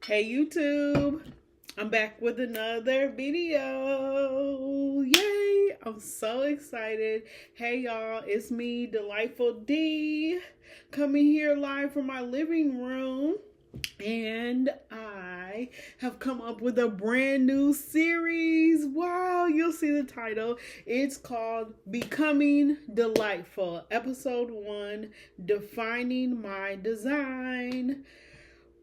Hey YouTube, I'm back with another video. Yay! I'm so excited. Hey y'all, it's me, Delightful D, coming here live from my living room. And I have come up with a brand new series. Wow, you'll see the title. It's called Becoming Delightful, Episode 1, Defining My Design.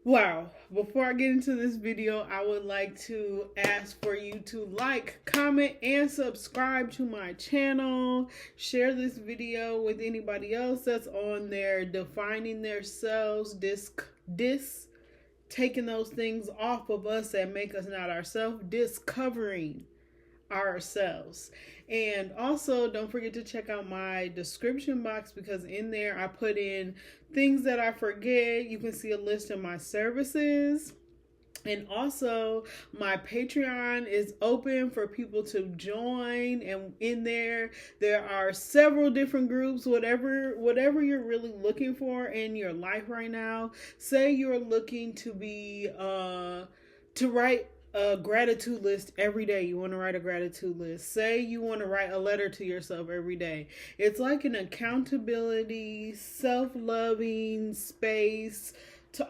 Wow, before I get into this video, I would like to ask for you to like, comment, and subscribe to my channel. Share this video with anybody else that's on there defining themselves, taking those things off of us that make us not ourselves, discovering ourselves. And also don't forget to check out my description box, because in there I put in things that I forget. You can see a list of my services. And also my Patreon is open for people to join, and in there are several different groups. Whatever you're really looking for in your life right now. Say you're looking to be to write a gratitude list every day. You want to write a gratitude list. Say you want to write a letter to yourself every day. It's like an accountability, self-loving space.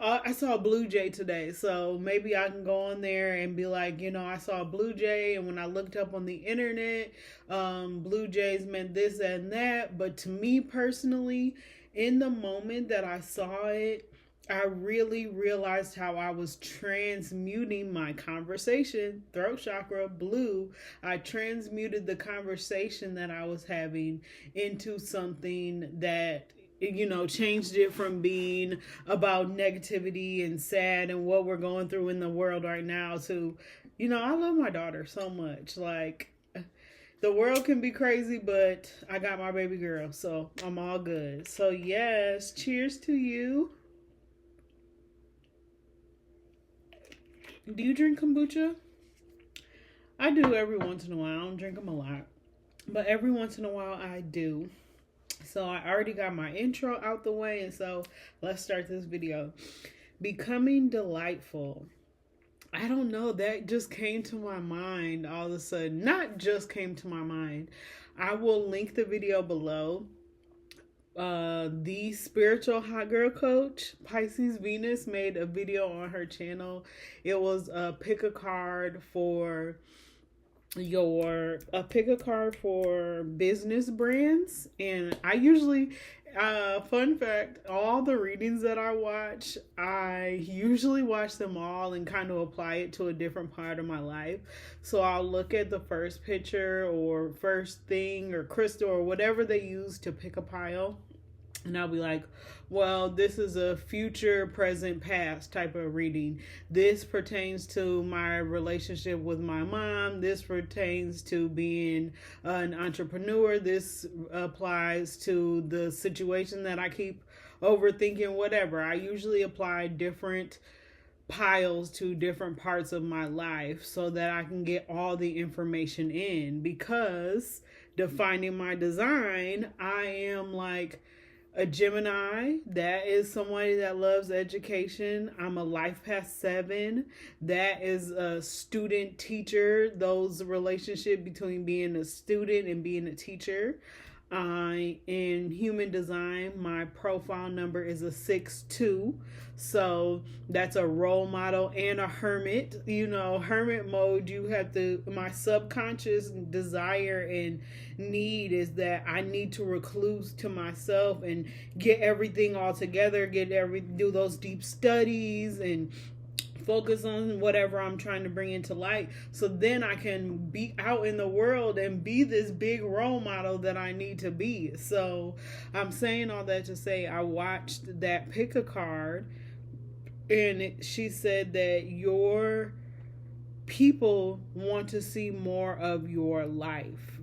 I saw a blue jay today, so maybe I can go on there and be like, I saw a blue jay, and when I looked up on the internet, blue jays meant this and that. But to me personally, in the moment that I saw it, I really realized how I was transmuting my conversation. Throat chakra, blue. I transmuted the conversation that I was having into something that, changed it from being about negativity and sad and what we're going through in the world right now to, I love my daughter so much. Like, the world can be crazy, but I got my baby girl, so I'm all good. So yes, cheers to you. Do you drink kombucha? I do every once in a while. I don't drink them a lot, but every once in a while I do. So I already got my intro out the way, and so let's start this video. Becoming delightful. I don't know, that just came to my mind all of a sudden. Not just came to my mind. I will link the video below. The spiritual hot girl coach, Pisces Venus, made a video on her channel. It was pick a card for business brands. And I usually, fun fact, all the readings that I usually watch them all and kind of apply it to a different part of my life. So I'll look at the first picture or first thing or crystal or whatever they use to pick a pile, and I'll be like, well, this is a future, present, past type of reading. This pertains to my relationship with my mom. This pertains to being an entrepreneur. This applies to the situation that I keep overthinking, whatever. I usually apply different piles to different parts of my life so that I can get all the information in, because defining my design, I am like a Gemini. That is somebody that loves education. I'm a life path 7. That is a student teacher. Those relationship between being a student and being a teacher. In human design, my profile number is a 6-2. So that's a role model and a hermit. Hermit mode, you have to, my subconscious desire and need is that I need to recluse to myself and get everything all together, do those deep studies and focus on whatever I'm trying to bring into light, so then I can be out in the world and be this big role model that I need to be. So I'm saying all that to say, I watched that pick a card, and she said that your people want to see more of your life.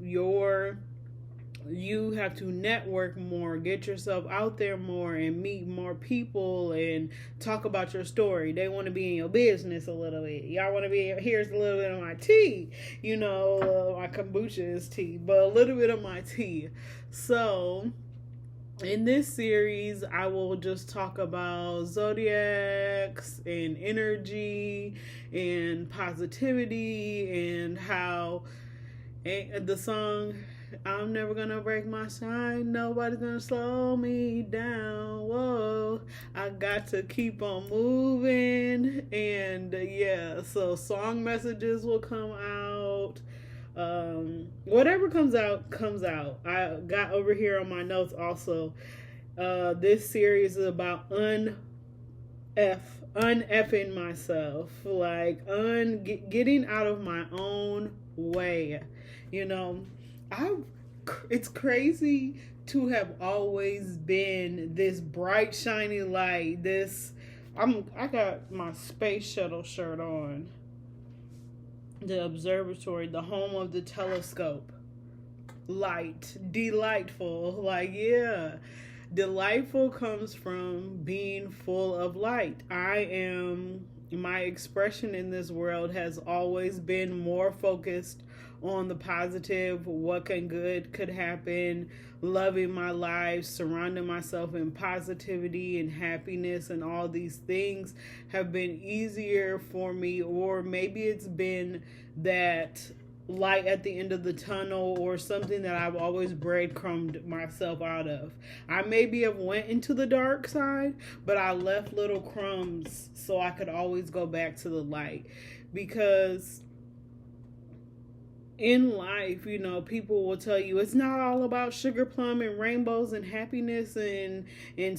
You have to network more, get yourself out there more, and meet more people and talk about your story. They want to be in your business a little bit. Y'all want to be, here's a little bit of my tea. My kombucha is tea, but a little bit of my tea. So In this series, I will just talk about zodiacs and energy and positivity and how the song I'm never gonna break my shine, nobody's gonna slow me down. Whoa, I got to keep on moving. And yeah, so song messages will come out. Whatever comes out comes out. I got over here on my notes also. This series is about uneffing myself, like getting out of my own way. You know, I it's crazy to have always been this bright shiny light. I got my space shuttle shirt on. The observatory, the home of the telescope. Light, delightful, like yeah. Delightful comes from being full of light. My expression in this world has always been more focused on the positive, what could happen, loving my life, surrounding myself in positivity and happiness, and all these things have been easier for me. Or maybe it's been that light at the end of the tunnel, or something that I've always breadcrumbed myself out of. I maybe have went into the dark side, but I left little crumbs so I could always go back to the light. Because in life, people will tell you it's not all about sugar plum and rainbows and happiness and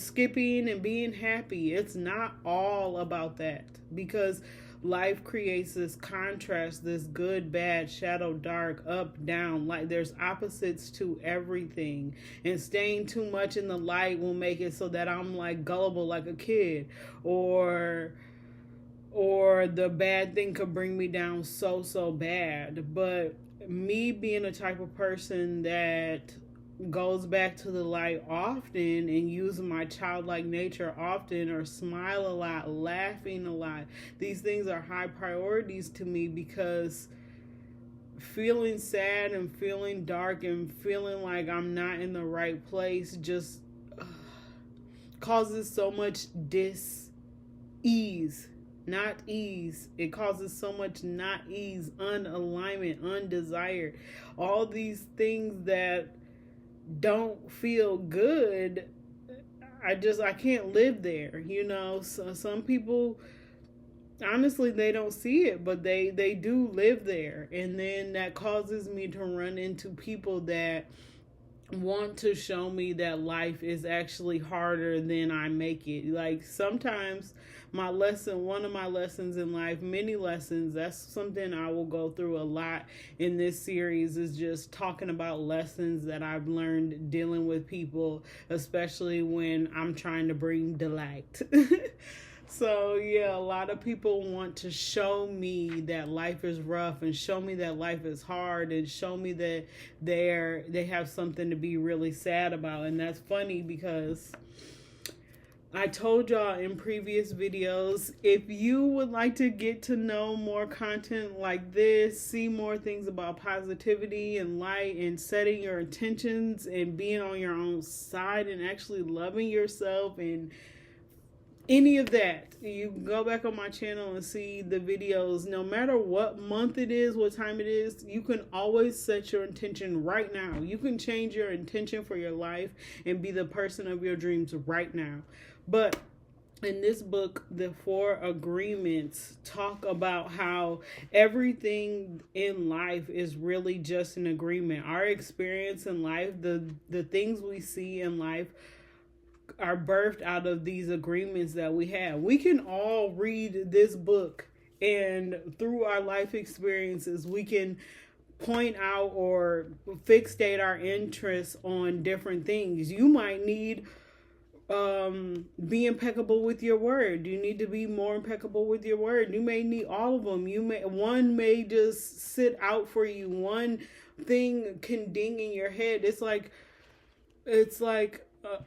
skipping and being happy. It's not all about that, because life creates this contrast, this good, bad, shadow, dark, up, down. Like there's opposites to everything. And staying too much in the light will make it so that I'm like gullible like a kid. Or the bad thing could bring me down so bad. But me being a type of person that goes back to the light often and using my childlike nature often, or smile a lot, laughing a lot, these things are high priorities to me, because feeling sad and feeling dark and feeling like I'm not in the right place just causes so much dis-ease. Not ease. It causes so much not ease, unalignment, undesired. All these things that don't feel good. I can't live there. So some people, honestly, they don't see it, but they do live there. And then that causes me to run into people that want to show me that life is actually harder than I make it. Like sometimes one of my lessons in life, many lessons, that's something I will go through a lot in this series, is just talking about lessons that I've learned dealing with people, especially when I'm trying to bring delight. So yeah, a lot of people want to show me that life is rough, and show me that life is hard, and show me that they have something to be really sad about. And that's funny, because I told y'all in previous videos, if you would like to get to know more content like this, see more things about positivity and light and setting your intentions and being on your own side and actually loving yourself and any of that, you can go back on my channel and see the videos. No matter what month it is, what time it is, you can always set your intention right now. You can change your intention for your life and be the person of your dreams right now. But in this book, the 4 agreements talk about how everything in life is really just an agreement. Our experience in life, the things we see in life, are birthed out of these agreements that we have. We can all read this book, and through our life experiences, we can point out or fixate our interests on different things. You might need be impeccable with your word. You need to be more impeccable with your word. You may need all of them. One may just sit out for you. One thing can ding in your head. It's like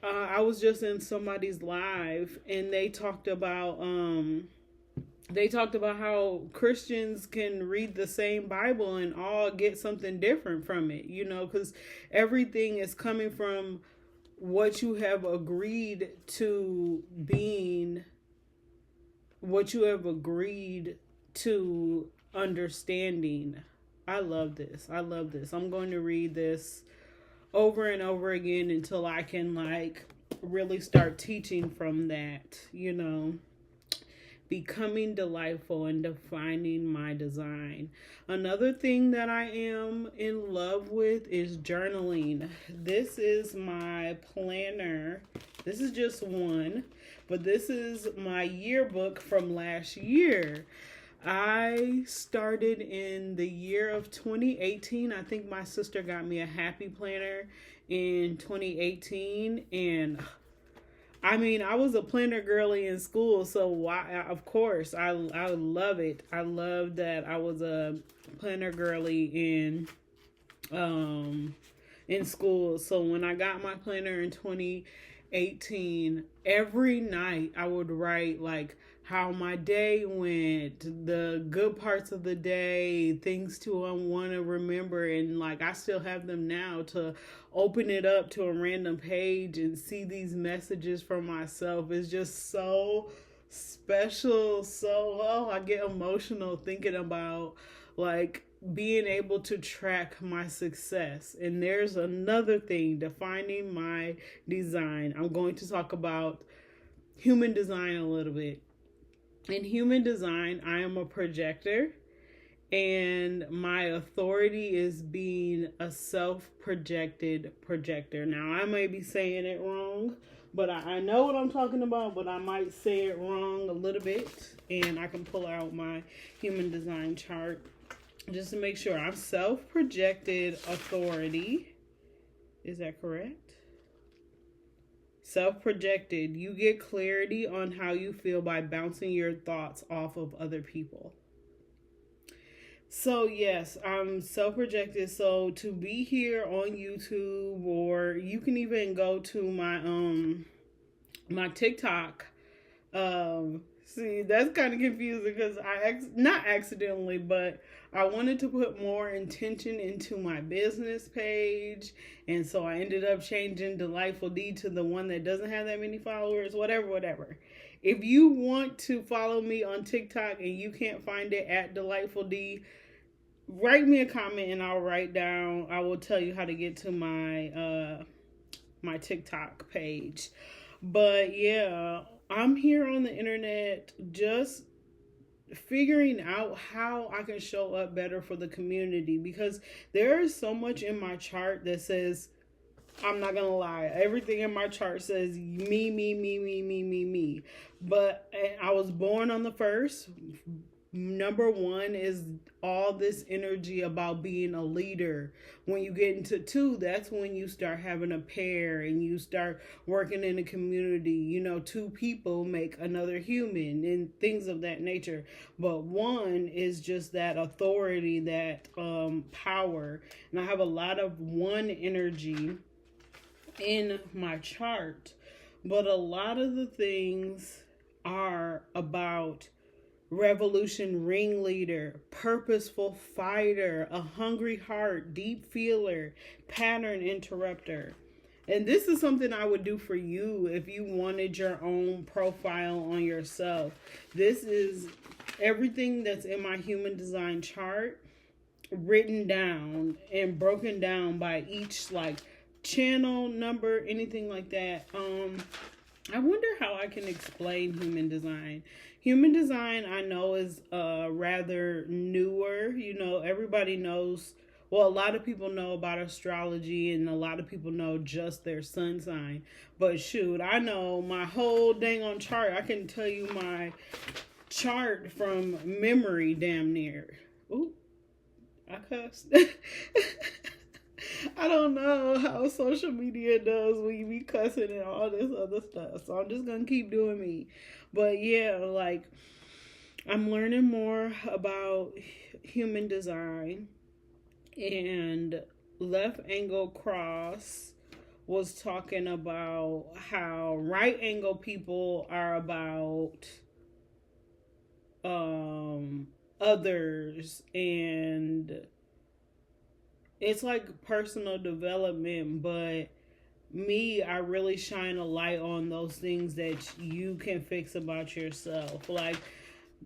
I was just in somebody's live, and they talked about how Christians can read the same Bible and all get something different from it, because everything is coming from what you have agreed to being, what you have agreed to understanding. I love this. I love this. I'm going to read this over and over again until I can like really start teaching from that, becoming delightful and defining my design. Another thing that I am in love with is journaling. This is my planner. This is just one, but this is my yearbook from last year. I started in the year of 2018. I think my sister got me a happy planner in 2018, and I mean, I was a planner girly in school, so why? Of course, I love it. I love that I was a planner girly in school. So when I got my planner in 2018, every night I would write like how my day went, the good parts of the day, things to want to remember, and like I still have them now to open it up to a random page and see these messages from myself. It's just so special. So I get emotional thinking about like being able to track my success. And there's another thing, defining my design. I'm going to talk about human design a little bit. In human design, I am a projector, and my authority is being a self-projected projector. Now, I may be saying it wrong, but I know what I'm talking about, but I might say it wrong a little bit, and I can pull out my human design chart just to make sure. I'm self-projected authority. Is that correct? Self-projected, you get clarity on how you feel by bouncing your thoughts off of other people. So yes, I'm self-projected. So to be here on YouTube, or you can even go to my TikTok. See, that's kind of confusing because not accidentally, but I wanted to put more intention into my business page, and so I ended up changing Delightful D to the one that doesn't have that many followers. Whatever. If you want to follow me on TikTok and you can't find it at Delightful D, write me a comment and I will tell you how to get to my TikTok page. But yeah, I'm here on the internet just figuring out how I can show up better for the community, because there is so much in my chart that says, I'm not gonna lie, everything in my chart says me. But I was born on the 1st. Number 1 is all this energy about being a leader. When you get into 2, that's when you start having a pair and you start working in a community. 2 people make another human and things of that nature. But 1 is just that authority, that power. And I have a lot of 1 energy in my chart. But a lot of the things are about revolution ringleader, purposeful fighter, a hungry heart, deep feeler, pattern interrupter. And this is something I would do for you if you wanted your own profile on yourself. This is everything that's in my human design chart written down and broken down by each like channel number, anything like that. I wonder how I can explain human design. Human design, I know, is rather newer. Everybody knows, well, a lot of people know about astrology, and a lot of people know just their sun sign. But shoot, I know my whole dang on chart. I can tell you my chart from memory damn near. Ooh, I cussed. I don't know how social media does when you be cussing and all this other stuff. So I'm just going to keep doing me. But yeah, like, I'm learning more about human design. And Left Angle Cross was talking about how right angle people are about others, and it's like personal development, but me, I really shine a light on those things that you can fix about yourself. Like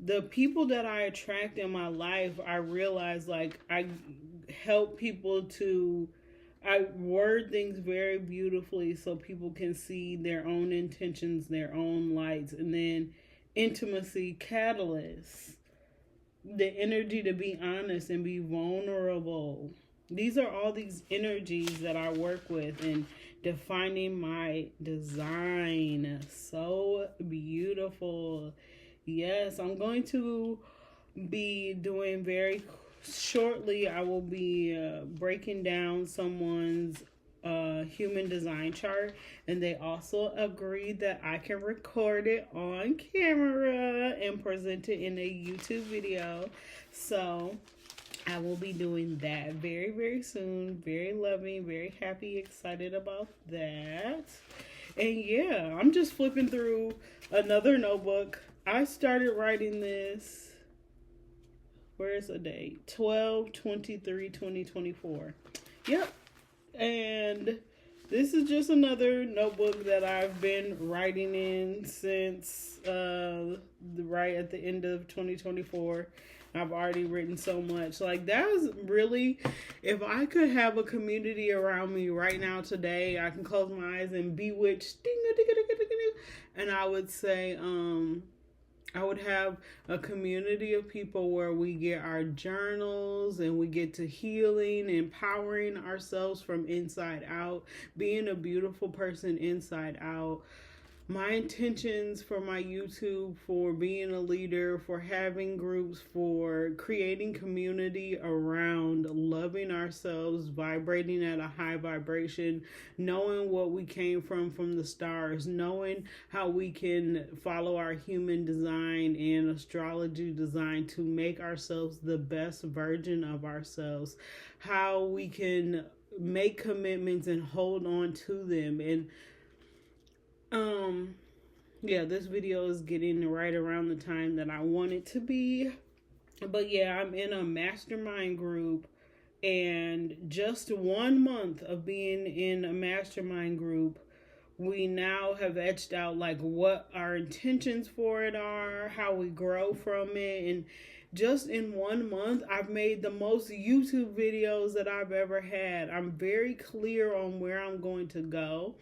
the people that I attract in my life, I realize like I help people to, I word things very beautifully so people can see their own intentions, their own lights, and then intimacy catalysts, the energy to be honest and be vulnerable. These are all these energies that I work with and defining my design. So beautiful. Yes, I'm going to be doing very shortly. I will be breaking down someone's human design chart, and they also agreed that I can record it on camera and present it in a YouTube video. So I will be doing that very, very soon. Very loving, very happy, excited about that. And yeah, I'm just flipping through another notebook. I started writing this. Where's the date? 12/23/2024. Yep. And this is just another notebook that I've been writing in since right at the end of 2024. I've already written so much. Like that was really, if I could have a community around me right now today, I can close my eyes and bewitch, and I would say, I would have a community of people where we get our journals and we get to healing, empowering ourselves from inside out, being a beautiful person inside out. My intentions for my YouTube, for being a leader, for having groups, for creating community around loving ourselves, vibrating at a high vibration, knowing what we came from the stars, knowing how we can follow our human design and astrology design to make ourselves the best version of ourselves, how we can make commitments and hold on to them. And yeah, this video is getting right around the time that I want it to be. But yeah, I'm in a mastermind group, and just 1 month of being in a mastermind group, we now have etched out like what our intentions for it are, how we grow from it, and just in 1 month, I've made the most YouTube videos that I've ever had. I'm very clear on where I'm going to go.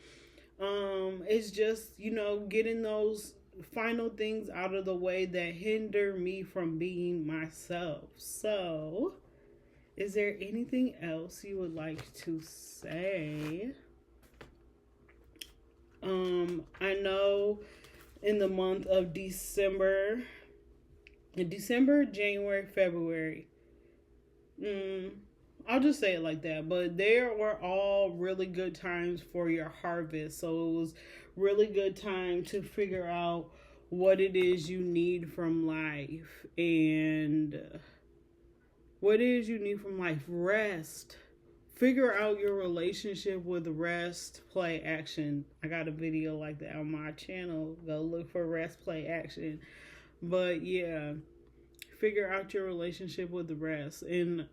It's just, getting those final things out of the way that hinder me from being myself. So, is there anything else you would like to say? I know in the month of December, January, February, I'll just say it like that. But there were all really good times for your harvest. So it was really good time to figure out what it is you need from life. And what it is you need from life. Rest. Figure out your relationship with rest, play, action. I got a video like that on my channel. Go look for rest, play, action. But yeah, figure out your relationship with the rest. And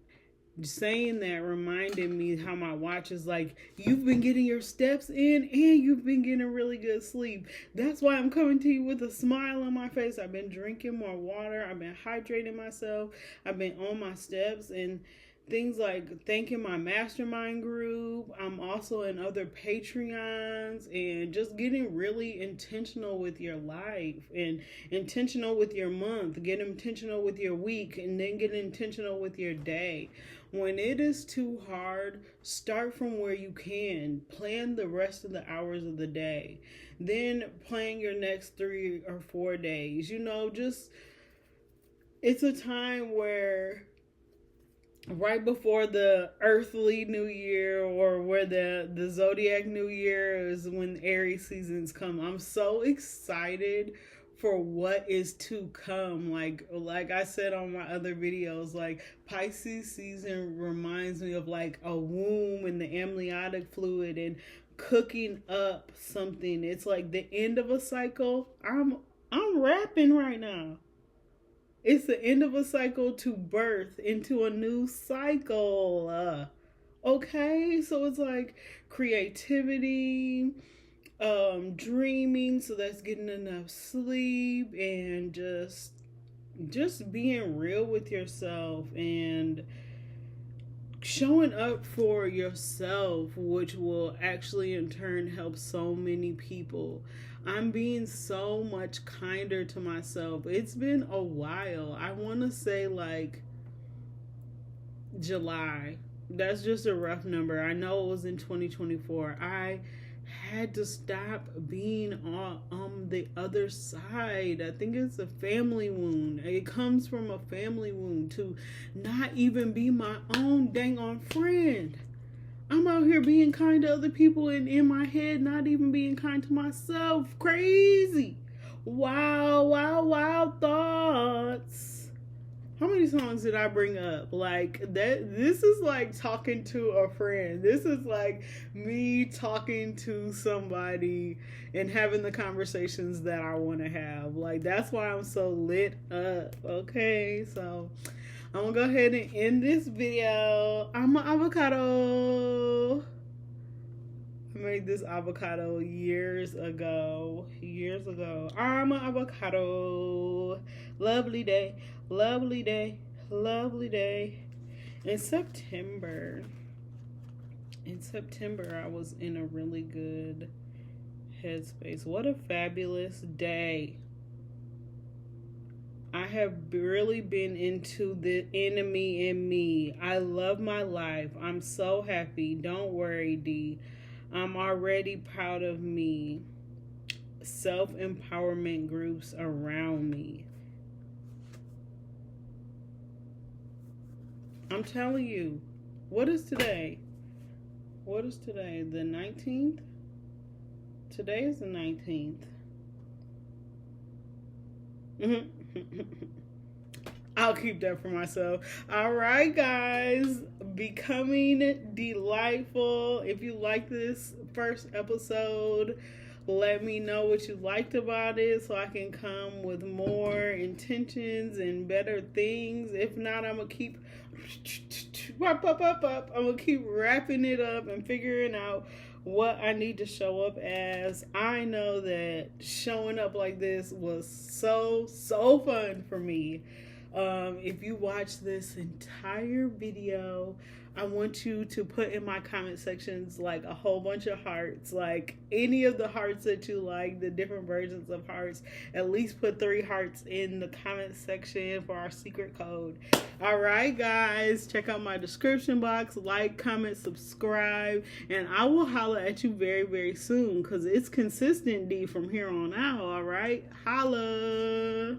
saying that reminded me how my watch is like, you've been getting your steps in and you've been getting really good sleep. That's why I'm coming to you with a smile on my face. I've been drinking more water. I've been hydrating myself. I've been on my steps and things like thanking my mastermind group. I'm also in other Patreons and just getting really intentional with your life and intentional with your month. Get intentional with your week and then get intentional with your day. When it is too hard, start from where you can. Plan the rest of the hours of the day. Then plan your next 3 or 4 days. It's a time where right before the earthly new year or where the zodiac new year is when Aries seasons come. I'm so excited for what is to come. Like I said on my other videos, like Pisces season reminds me of like a womb and the amniotic fluid and cooking up something. It's like the end of a cycle. I'm rapping right now. It's the end of a cycle to birth into a new cycle. Okay, so it's like creativity, dreaming, so that's getting enough sleep, and just being real with yourself and showing up for yourself, which will actually in turn help so many people. I'm being so much kinder to myself. It's been a while. I want to say like July. That's just a rough number. I know it was in 2024. I had to stop being on the other side. I think it's a family wound. It comes from a family wound to not even be my own dang on friend. I'm out here being kind to other people and in my head not even being kind to myself. Crazy. Wow, wow, wow thoughts. How many songs did I bring up? Like that, this is like talking to a friend. This is like me talking to somebody and having the conversations that I want to have. Like that's why I'm so lit up. Okay, so I'm gonna go ahead and end this video. I'm an avocado. I made this avocado years ago. Years ago. I'm an avocado. Lovely day. Lovely day. Lovely day. In September, I was in a really good headspace. What a fabulous day. I have really been into the enemy in me. I love my life. I'm so happy. Don't worry, D. I'm already proud of me. Self-empowerment groups around me. I'm telling you. What is today? What is today? The 19th? Today is the 19th. I'll keep that for myself. All right, guys. Becoming delightful. If you like this first episode, let me know what you liked about it so I can come with more intentions and better things. If not, I'm going to keep I'm going to keep wrapping it up and figuring out what I need to show up as. I know that showing up like this was so fun for me. If you watch this entire video, I want you to put in my comment sections like a whole bunch of hearts, like any of the hearts that you like, the different versions of hearts. At least put 3 hearts in the comment section for our secret code. All right, guys, check out my description box, like, comment, subscribe, and I will holler at you very soon because it's consistent D from here on out. All right, holla.